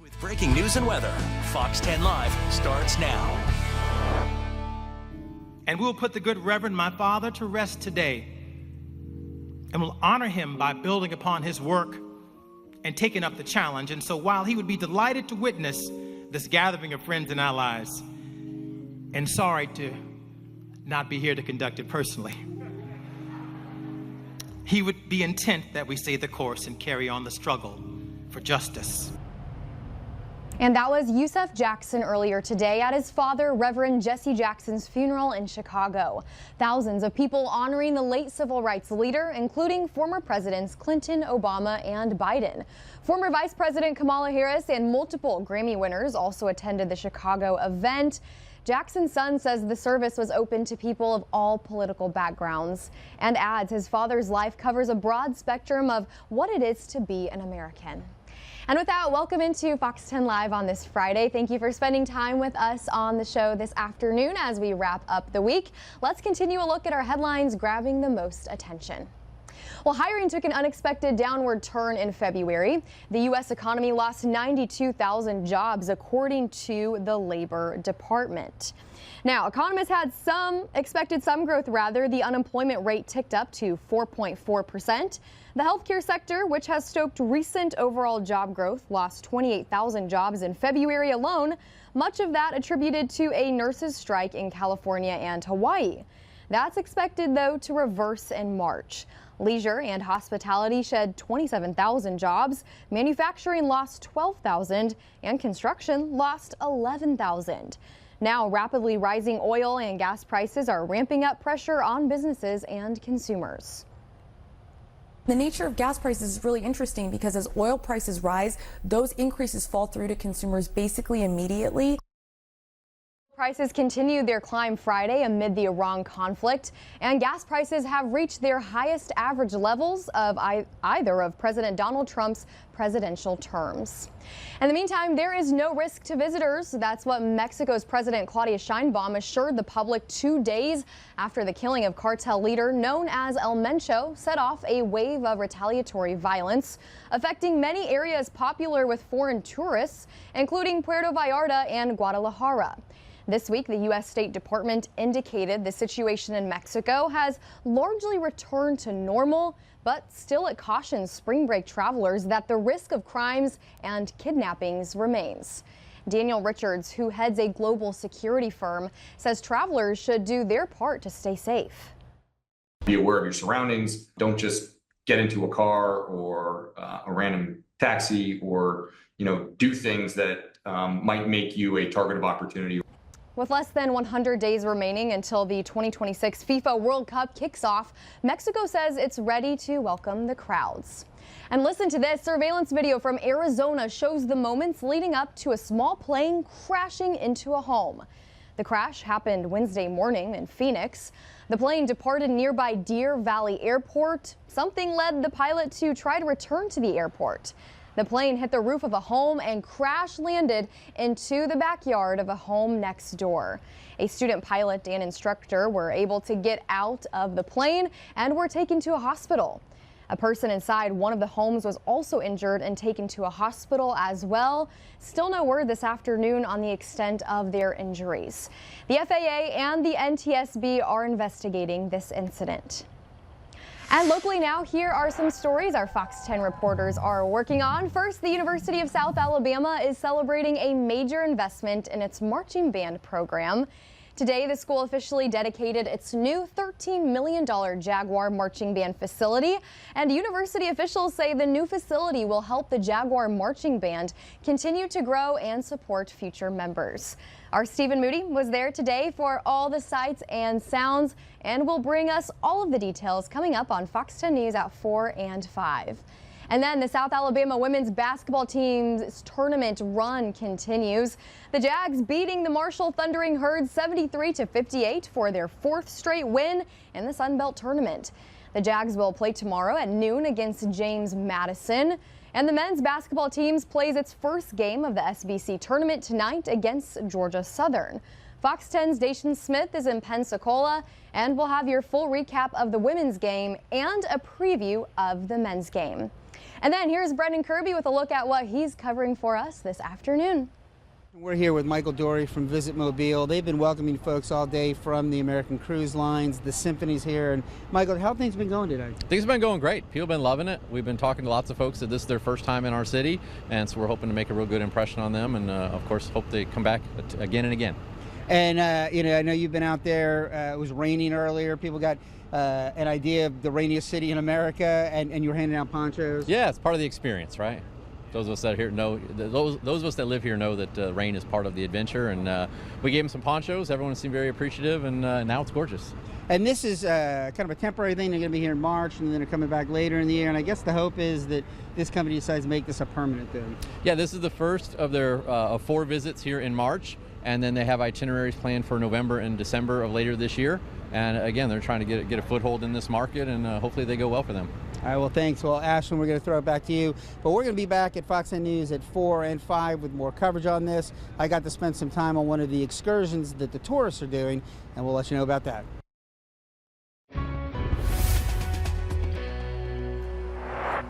With breaking news and weather, Fox 10 Live starts now. And we'll put the good Reverend my father to rest today. And we'll honor him by building upon his work and taking up the challenge. And so while he would be delighted to witness this gathering of friends and allies, and sorry to not be here to conduct it personally, he would be intent that we stay the course and carry on the struggle for justice. And that was Yusef Jackson earlier today at his father, Reverend Jesse Jackson's funeral in Chicago. Thousands of people honoring the late civil rights leader, including former presidents Clinton, Obama, and Biden. Former Vice President Kamala Harris and multiple Grammy winners also attended the Chicago event. Jackson's son says the service was open to people of all political backgrounds and adds his father's life covers a broad spectrum of what it is to be an American. And with that, welcome into Fox 10 Live on this Friday. Thank you for spending time with us on the show this afternoon as we wrap up the week. Let's continue a look at our headlines grabbing the most attention. Well, hiring took an unexpected downward turn in February. The U.S. economy lost 92,000 jobs, according to the Labor Department. Now, economists had expected some growth rather. The unemployment rate ticked up to 4.4%. The healthcare sector, which has stoked recent overall job growth, lost 28,000 jobs in February alone, much of that attributed to a nurses' strike in California and Hawaii. That's expected, though, to reverse in March. Leisure and hospitality shed 27,000 jobs, manufacturing lost 12,000, and construction lost 11,000. Now, rapidly rising oil and gas prices are ramping up pressure on businesses and consumers. The nature of gas prices is really interesting because as oil prices rise, those increases fall through to consumers basically immediately. Prices continued their climb Friday amid the Iran conflict, and gas prices have reached their highest average levels of either of President Donald Trump's presidential terms. In the meantime, there is no risk to visitors. That's what Mexico's President Claudia Sheinbaum assured the public 2 days after the killing of cartel leader known as El Mencho set off a wave of retaliatory violence, affecting many areas popular with foreign tourists, including Puerto Vallarta and Guadalajara. This week, the U.S. State Department indicated the situation in Mexico has largely returned to normal, but still it cautions spring break travelers that the risk of crimes and kidnappings remains. Daniel Richards, who heads a global security firm, says travelers should do their part to stay safe. Be aware of your surroundings. Don't just get into a car or a random taxi or, do things that might make you a target of opportunity. With less than 100 days remaining until the 2026 FIFA World Cup kicks off, Mexico says it's ready to welcome the crowds. And listen to this. Surveillance video from Arizona shows the moments leading up to a small plane crashing into a home. The crash happened Wednesday morning in Phoenix. The plane departed nearby Deer Valley Airport. Something led the pilot to try to return to the airport. The plane hit the roof of a home and crash landed into the backyard of a home next door. A student pilot and instructor were able to get out of the plane and were taken to a hospital. A person inside one of the homes was also injured and taken to a hospital as well. Still no word this afternoon on the extent of their injuries. The FAA and the NTSB are investigating this incident. And locally now, here are some stories our Fox 10 reporters are working on. First, the University of South Alabama is celebrating a major investment in its marching band program. Today, the school officially dedicated its new $13 million Jaguar marching band facility, and university officials say the new facility will help the Jaguar marching band continue to grow and support future members. Our Stephen Moody was there today for all the sights and sounds and will bring us all of the details coming up on Fox 10 News at 4 and 5. And then the South Alabama women's basketball team's tournament run continues. The Jags beating the Marshall Thundering Herd 73-58 for their fourth straight win in the Sun Belt tournament. The Jags will play tomorrow at noon against James Madison. And the men's basketball team plays its first game of the SBC tournament tonight against Georgia Southern. Fox 10's Dacian Smith is in Pensacola, and we'll have your full recap of the women's game and a preview of the men's game. And then here's Brendan Kirby with a look at what he's covering for us this afternoon. We're here with Michael Dory from Visit Mobile. They've been welcoming folks all day from the American Cruise Lines, the Symphony's here. And Michael, how have things been going today? Things have been going great. People have been loving it. We've been talking to lots of folks that this is their first time in our city, and so we're hoping to make a real good impression on them, and of course hope they come back again and again. And I know you've been out there. It was raining earlier. People got an idea of the rainiest city in America, and you were handing out ponchos. Yeah, it's part of the experience, right? Those of us that here know, those of us that live here know that rain is part of the adventure, and we gave them some ponchos. Everyone seemed very appreciative, and now it's gorgeous. And this is kind of a temporary thing. They're going to be here in March, and then they're coming back later in the year. And I guess the hope is that this company decides to make this a permanent thing. Yeah, this is the first of their 4 visits here in March, and then they have itineraries planned for November and December of later this year. And again, they're trying to get a foothold in this market, and hopefully they go well for them. All right, well, thanks. Well, Ashland, we're going to throw it back to you. But we're going to be back at Fox 10 News at 4 and 5 with more coverage on this. I got to spend some time on one of the excursions that the tourists are doing, and we'll let you know about that.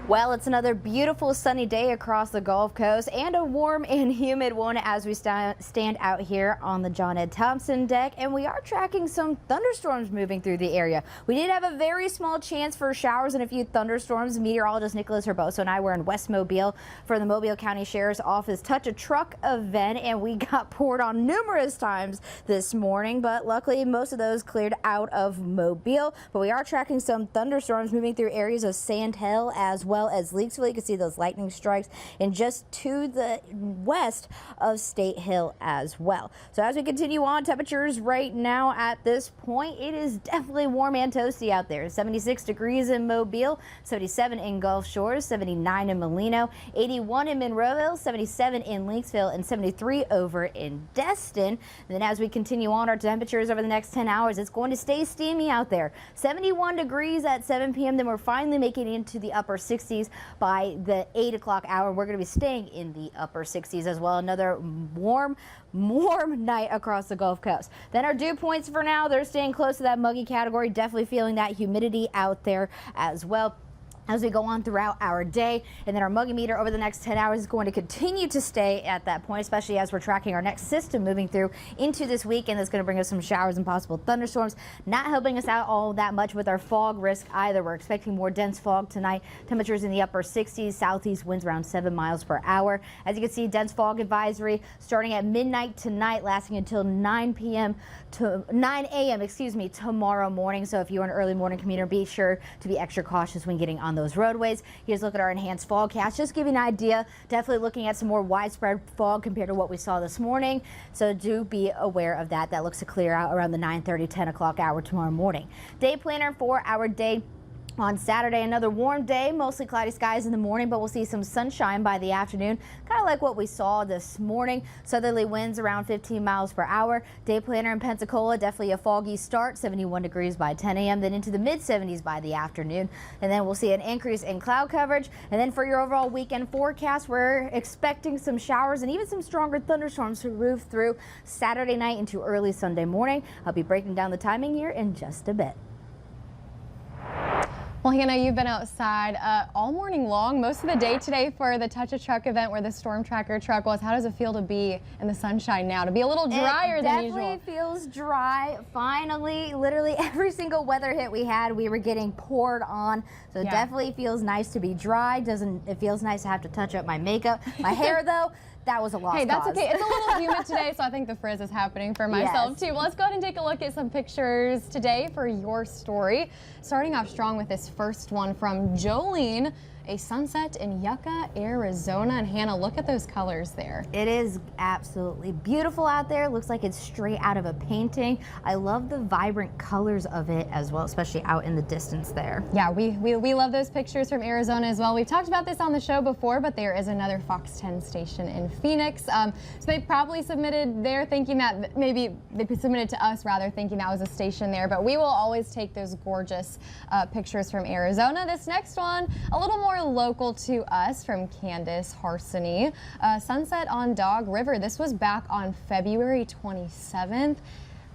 Well, it's another beautiful sunny day across the Gulf Coast and a warm and humid one as we stand out here on the John Ed Thompson deck, and we are tracking some thunderstorms moving through the area. We did have a very small chance for showers and a few thunderstorms. Meteorologist Nicholas Herboso and I were in West Mobile for the Mobile County Sheriff's Office Touch a Truck event, and we got poured on numerous times this morning, but luckily most of those cleared out of Mobile. But we are tracking some thunderstorms moving through areas of Sand Hill as well as Leakesville. You can see those lightning strikes and just to the west of State Hill as well. So as we continue on, temperatures right now at this point, it is definitely warm and toasty out there. 76 degrees in Mobile, 77 in Gulf Shores, 79 in Molino, 81 in Monroeville, 77 in Leakesville, and 73 over in Destin. And then as we continue on, our temperatures over the next 10 hours, it's going to stay steamy out there. 71 degrees at 7 p.m. Then we're finally making it into the upper 60s by the 8 o'clock hour. We're going to be staying in the upper 60s as well. Another warm night across the Gulf Coast. Then our dew points for now, they're staying close to that muggy category. Definitely feeling that humidity out there as well as we go on throughout our day. And then our muggy meter over the next 10 hours is going to continue to stay at that point, especially as we're tracking our next system moving through into this weekend. That's going to bring us some showers and possible thunderstorms. Not helping us out all that much with our fog risk either. We're expecting more dense fog tonight. Temperatures in the upper 60s, southeast winds around 7 miles per hour. As you can see, dense fog advisory starting at midnight tonight, lasting until 9 a.m. tomorrow morning. So if you're an early morning commuter, be sure to be extra cautious when getting on those roadways. Here's a look at our enhanced fogcast. Just to give you an idea, definitely looking at some more widespread fog compared to what we saw this morning. So do be aware of that. That looks to clear out around the 9:30, 10 o'clock hour tomorrow morning. Day planner for our day. On Saturday, another warm day, mostly cloudy skies in the morning, but we'll see some sunshine by the afternoon, kind of like what we saw this morning. Southerly winds around 15 miles per hour. Day planner in Pensacola, definitely a foggy start, 71 degrees by 10 a.m., then into the mid-70s by the afternoon. And then we'll see an increase in cloud coverage. And then for your overall weekend forecast, we're expecting some showers and even some stronger thunderstorms to move through Saturday night into early Sunday morning. I'll be breaking down the timing here in just a bit. Well, Hannah, you've been outside all morning long, most of the day today for the Touch a Truck event where the Storm Tracker truck was. How does it feel to be in the sunshine now, to be a little drier than usual? It definitely feels dry. Finally, literally every single weather hit we had, we were getting poured on. So it definitely feels nice to be dry. It feels nice to have to touch up my makeup. My hair, though, that was a lost cause. Hey, that's okay. It's a little humid today, so I think the frizz is happening for myself too. Well, let's go ahead and take a look at some pictures today for your story. Starting off strong with this first one from Jolene, a sunset in Yucca, Arizona. And Hannah, look at those colors there. It is absolutely beautiful out there. It looks like it's straight out of a painting. I love the vibrant colors of it as well, especially out in the distance there. Yeah, we love those pictures from Arizona as well. We've talked about this on the show before, but there is another Fox 10 station in Phoenix. So they probably submitted there thinking that maybe they submitted to us rather thinking that was a station there, but we will always take those gorgeous pictures from Arizona. This next one, a little more local to us from Candace Harsony. Sunset on Dog River. This was back on February 27th.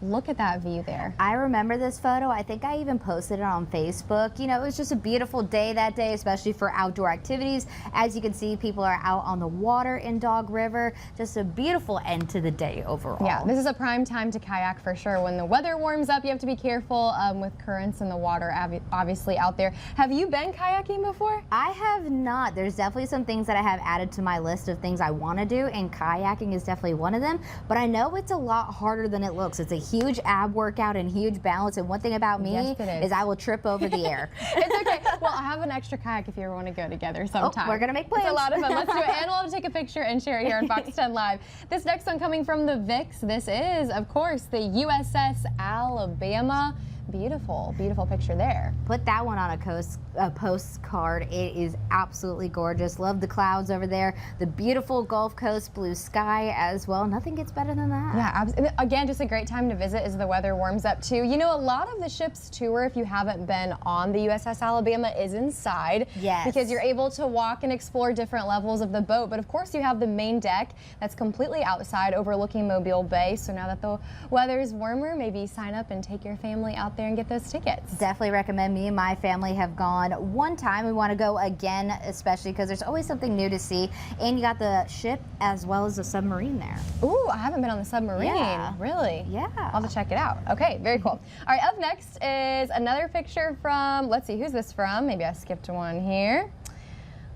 Look at that view there. I remember this photo. I think I even posted it on Facebook. You know, it was just a beautiful day that day, especially for outdoor activities. As you can see, people are out on the water in Dog River. Just a beautiful end to the day overall. Yeah, this is a prime time to kayak for sure. When the weather warms up, you have to be careful with currents in the water, obviously out there. Have you been kayaking before? I have not. There's definitely some things that I have added to my list of things I want to do, and kayaking is definitely one of them. But I know it's a lot harder than it looks. It's a huge ab workout and huge balance, and one thing about me is I will trip over the air. It's okay. Well, I have an extra kayak if you ever want to go together sometime. Oh, we're gonna make plans. It's a lot of fun. Let's do it, and we'll have to take a picture and share it here on Fox 10 Live. This next one coming from the VIX. This is, of course, the USS Alabama. Beautiful, beautiful picture there. Put that one on a postcard. It is absolutely gorgeous. Love the clouds over there. The beautiful Gulf Coast, blue sky as well. Nothing gets better than that. Yeah, again, just a great time to visit as the weather warms up too. You know, a lot of the ship's tour, if you haven't been on the USS Alabama, is inside. Yes. Because you're able to walk and explore different levels of the boat. But of course, you have the main deck that's completely outside overlooking Mobile Bay. So now that the weather's warmer, maybe sign up and take your family out there and get those tickets. Definitely recommend. Me and my family have gone one time. We want to go again, especially because there's always something new to see. And you got the ship as well as the submarine there. Ooh, I haven't been on the submarine. Yeah. Really? Yeah. I'll have to check it out. Okay, very cool. All right, up next is another picture from, let's see, who's this from? Maybe I skipped one here.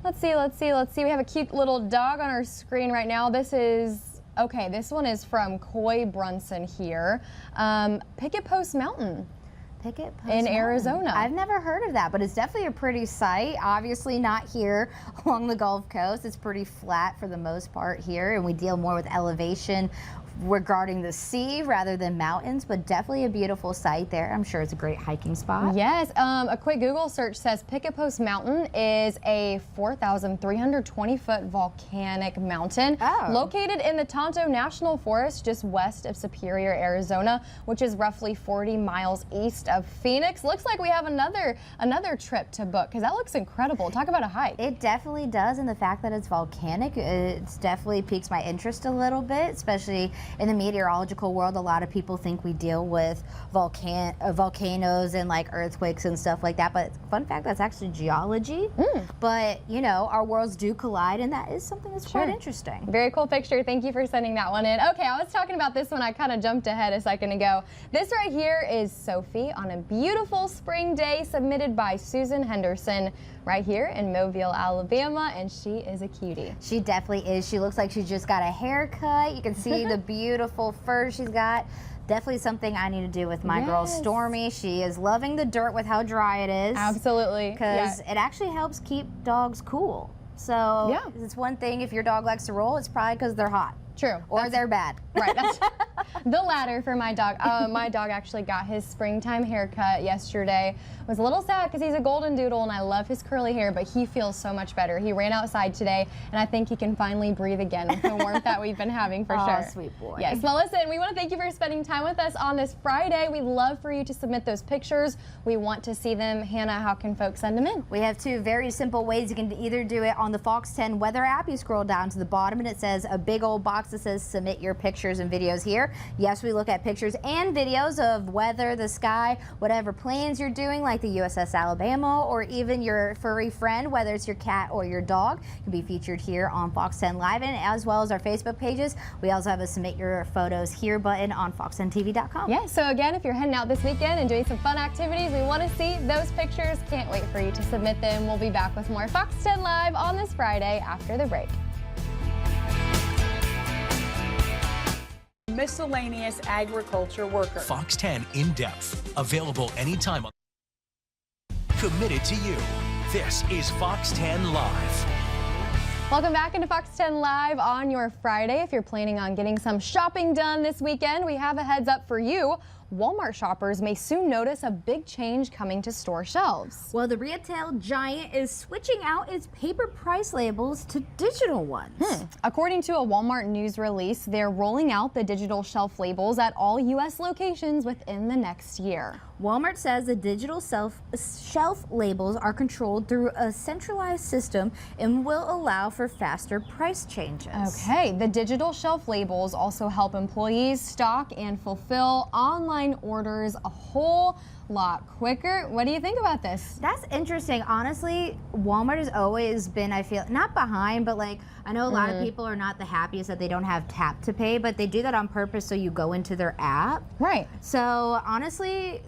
Let's see. We have a cute little dog on our screen right now. This one is from Coy Brunson here. Picket Post Mountain. In Arizona. I've never heard of that, but it's definitely a pretty sight. Obviously not here along the Gulf Coast. It's pretty flat for the most part here, and we deal more with elevation regarding the sea rather than mountains, but definitely a beautiful sight there. I'm sure it's a great hiking spot. Yes, a quick Google search says Picket Post Mountain is a 4,320-foot volcanic mountain located in the Tonto National Forest just west of Superior, Arizona, which is roughly 40 miles east of Phoenix. Looks like we have another trip to book because that looks incredible. Talk about a hike. It definitely does, and the fact that it's volcanic, it's definitely piques my interest a little bit, especially in the meteorological world. A lot of people think we deal with volcanoes and like earthquakes and stuff like that, but fun fact, that's actually geology. But you know, our worlds do collide, and that is something that's quite interesting. Very cool picture. Thank you for sending that one in. Okay, I was talking about this one. I kind of jumped ahead a second ago. This right here is Sophie on a beautiful spring day, submitted by Susan Henderson right here in Mobile, Alabama, and she is a cutie. She definitely is. She looks like she just got a haircut. You can see the beautiful fur she's got. Definitely something I need to do with my girl Stormy. She is loving the dirt with how dry it is. Absolutely. Because it actually helps keep dogs cool. So it's one thing if your dog likes to roll, it's probably because they're hot. True. Or they're bad. Right. That's the latter for my dog. My dog actually got his springtime haircut yesterday. I was a little sad because he's a golden doodle and I love his curly hair, but he feels so much better. He ran outside today and I think he can finally breathe again with the warmth that we've been having for sure. Oh, sweet boy. Yes. Well, listen, we want to thank you for spending time with us on this Friday. We'd love for you to submit those pictures. We want to see them. Hannah, how can folks send them in? We have two very simple ways. You can either do it on the Fox 10 weather app. You scroll down to the bottom and it says a big old box that says submit your pictures and videos here. Yes, we look at pictures and videos of weather, the sky, whatever plans you're doing, like the USS Alabama, or even your furry friend, whether it's your cat or your dog, can be featured here on Fox 10 Live, and as well as our Facebook pages. We also have a submit your photos here button on fox10tv.com. Yeah, so again, if you're heading out this weekend and doing some fun activities, we want to see those pictures. Can't wait for you to submit them. We'll be back with more Fox 10 Live on this Friday after the break. Miscellaneous agriculture worker. Fox 10 In-Depth. Available anytime. Committed to you. This is Fox 10 Live. Welcome back into Fox 10 Live on your Friday. If you're planning on getting some shopping done this weekend, we have a heads up for you. Walmart shoppers may soon notice a big change coming to store shelves. Well, the retail giant is switching out its paper price labels to digital ones. According to a Walmart news release, they're rolling out the digital shelf labels at all U.S. locations within the next year. Walmart says the digital shelf labels are controlled through a centralized system and will allow for faster price changes. Okay, the digital shelf labels also help employees stock and fulfill online orders a whole lot quicker. What do you think about this? That's interesting. Honestly, Walmart has always been, I feel, not behind, but like, I know a lot of people are not the happiest that they don't have tap to pay, but they do that on purpose so you go into their app. Right. So honestly,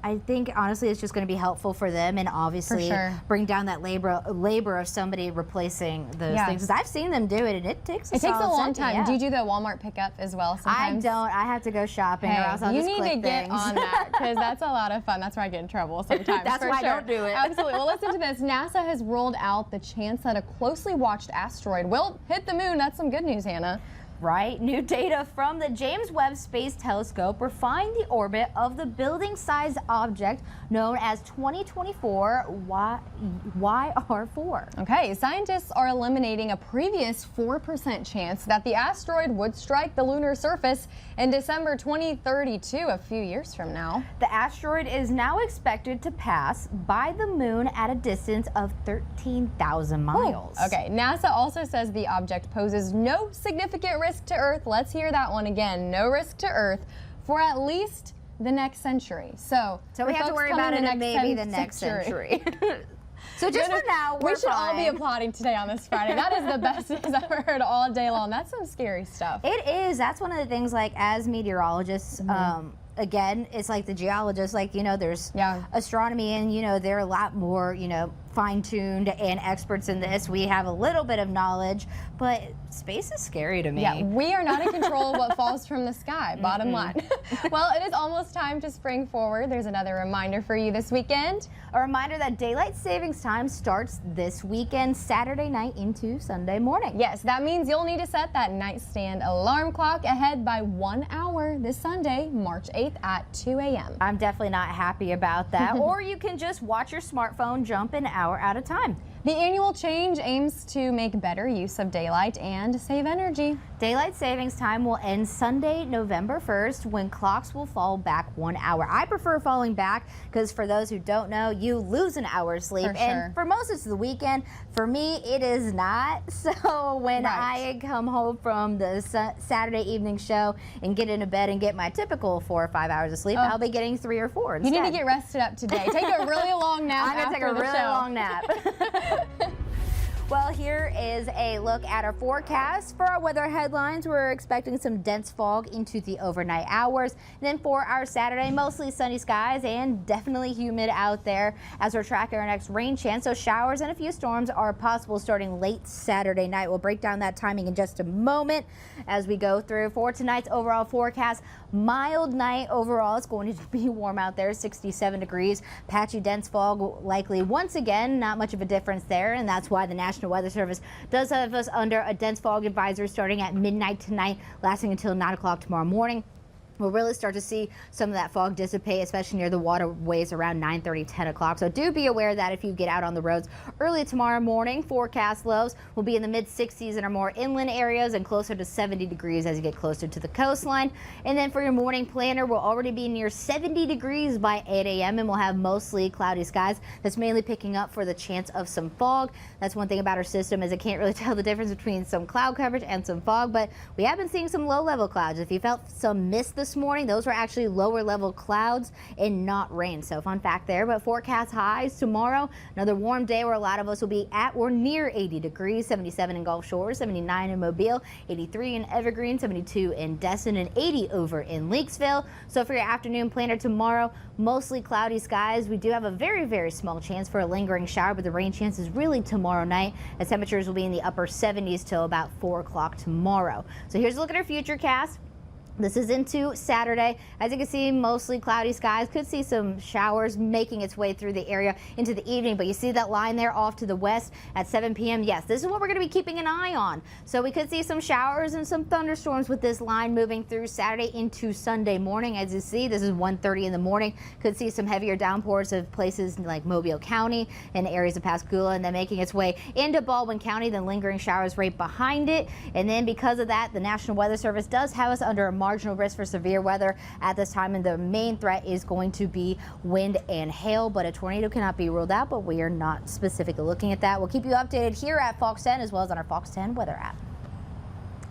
I think honestly it's just going to be helpful for them, and obviously bring down that labor of somebody replacing those things. Because I've seen them do it, and it takes a long time. Yeah. Do you do the Walmart pickup as well sometimes? I don't. I have to go shopping, or else I'll just click You need to get things. on that, because that's a lot of fun. That's where I get in trouble sometimes. That's why I don't do it. Absolutely. Well, listen to this. NASA has rolled out the chance that a closely watched asteroid will hit the moon. That's some good news, Hannah. Right. New data from the James Webb Space Telescope refined the orbit of the building-sized object known as 2024 YR4. Okay, scientists are eliminating a previous 4% chance that the asteroid would strike the lunar surface in December 2032, a few years from now. The asteroid is now expected to pass by the moon at a distance of 13,000 miles. Ooh. Okay, NASA also says the object poses no significant risk to Earth. Let's hear that one again. No risk to Earth for at least the next century. So we have to worry about it in maybe the next century. So just for now, we should all be applauding today on this Friday. That is the best news I've ever heard all day long. That's some scary stuff. It is. That's one of the things, like, as meteorologists, again, it's like the geologists, like, there's astronomy, and, they're a lot more, fine-tuned and experts in this. We have a little bit of knowledge, but space is scary to me. Yeah, we are not in control of what falls from the sky, bottom line. Well, it is almost time to spring forward. There's another reminder for you this weekend. A reminder that daylight savings time starts this weekend, Saturday night into Sunday morning. Yes, that means you'll need to set that nightstand alarm clock ahead by 1 hour this Sunday, March 8th at 2 a.m. I'm definitely not happy about that. Or you can just watch your smartphone jump an hour at a time. The annual change aims to make better use of daylight and save energy. Daylight savings time will end Sunday, November 1st, when clocks will fall back 1 hour. I prefer falling back because, for those who don't know, you lose an hour's sleep. And for most of the weekend, for me, it is not. So when I come home from the Saturday evening show and get into bed and get my typical 4 or 5 hours of sleep, I'll be getting 3 or 4 instead. You need to get rested up today. Take a really long nap. I'm going to take a really long nap. Well, here is a look at our forecast. For our weather headlines, we're expecting some dense fog into the overnight hours. And then for our Saturday, mostly sunny skies and definitely humid out there as we're tracking our next rain chance. So showers and a few storms are possible starting late Saturday night. We'll break down that timing in just a moment as we go through. For tonight's overall forecast, mild night overall. It's going to be warm out there, 67 degrees. Patchy dense fog likely once again, not much of a difference there, and that's why the National Weather Service does have us under a dense fog advisory starting at midnight tonight, lasting until 9 o'clock tomorrow morning. We'll really start to see some of that fog dissipate, especially near the waterways around 9:30, 10 o'clock. So do be aware that if you get out on the roads early tomorrow morning, forecast lows will be in the mid-60s in our more inland areas and closer to 70 degrees as you get closer to the coastline. And then for your morning planner, we'll already be near 70 degrees by 8 a.m. and we'll have mostly cloudy skies. That's mainly picking up for the chance of some fog. That's one thing about our system, is it can't really tell the difference between some cloud coverage and some fog, but we have been seeing some low-level clouds. If you felt some mist this morning, those were actually lower level clouds and not rain. So fun fact there. But forecast highs tomorrow, another warm day where a lot of us will be at or near 80 degrees, 77 in Gulf Shores, 79 in Mobile, 83 in Evergreen, 72 in Destin, and 80 over in Leakesville. So for your afternoon planner tomorrow, mostly cloudy skies. We do have a very, very small chance for a lingering shower, but the rain chance is really tomorrow night, as temperatures will be in the upper 70s till about 4 o'clock tomorrow. So here's a look at our futurecast. This is into Saturday. As you can see, mostly cloudy skies. Could see some showers making its way through the area into the evening, but you see that line there off to the west at 7 p.m. Yes, this is what we're going to be keeping an eye on. So we could see some showers and some thunderstorms with this line moving through Saturday into Sunday morning. As you see, this is 1:30 in the morning. Could see some heavier downpours of places like Mobile County and areas of Pascagoula, and then making its way into Baldwin County, then lingering showers right behind it. And then because of that, the National Weather Service does have us under a marginal risk for severe weather at this time, and the main threat is going to be wind and hail, but a tornado cannot be ruled out, but we are not specifically looking at that. We'll keep you updated here at Fox 10 as well as on our Fox 10 weather app.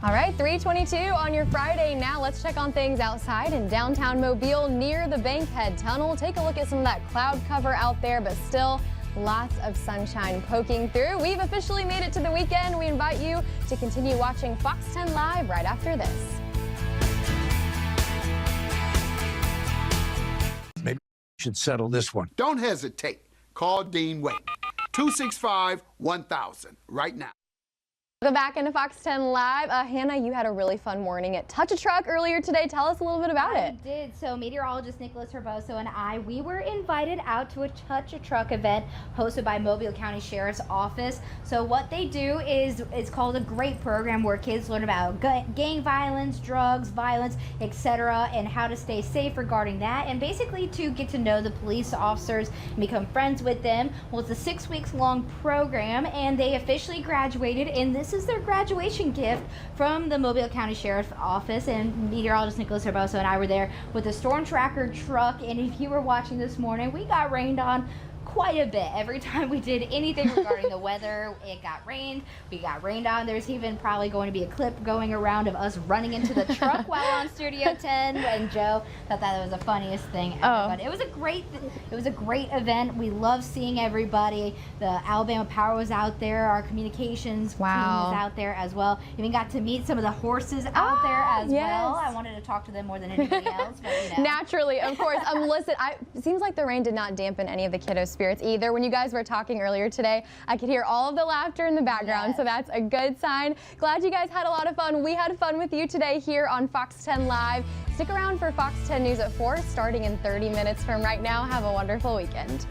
All right, 3:22 on your Friday. Now let's check on things outside in downtown Mobile near the Bankhead Tunnel. Take a look at some of that cloud cover out there, but still lots of sunshine poking through. We've officially made it to the weekend. We invite you to continue watching Fox 10 Live right after this. Maybe we should settle this one. Don't hesitate. Call Dean Wade. 265-1000 right now. Welcome back into Fox 10 Live. Hannah, you had a really fun morning at Touch a Truck earlier today. Tell us a little bit about it. I did. So meteorologist Nicholas Herboso and I, we were invited out to a Touch a Truck event hosted by Mobile County Sheriff's Office. So what they do is it's called a GREAT program, where kids learn about gang violence, drugs, violence, etc., and how to stay safe regarding that, and basically to get to know the police officers and become friends with them. Well, it's a 6 weeks long program, and they officially graduated, and this is their graduation gift from the Mobile County Sheriff's Office. And meteorologist Nicholas Herboso and I were there with the Storm Tracker truck, and if you were watching this morning, we got rained on quite a bit. Every time we did anything regarding the weather, it got rained. We got rained on. There's even probably going to be a clip going around of us running into the truck while on Studio 10, and Joe thought that was the funniest thing ever. But it was a great event. We love seeing everybody. The Alabama Power was out there. Our communications team was out there as well. Even got to meet some of the horses out there as well. I wanted to talk to them more than anybody else, but you know. Naturally, of course. Listen, it seems like the rain did not dampen any of the kiddos' spirits either. When you guys were talking earlier today, I could hear all of the laughter in the background, so that's a good sign. Glad you guys had a lot of fun. We had fun with you today here on Fox 10 Live. Stick around for Fox 10 News at 4, starting in 30 minutes from right now. Have a wonderful weekend.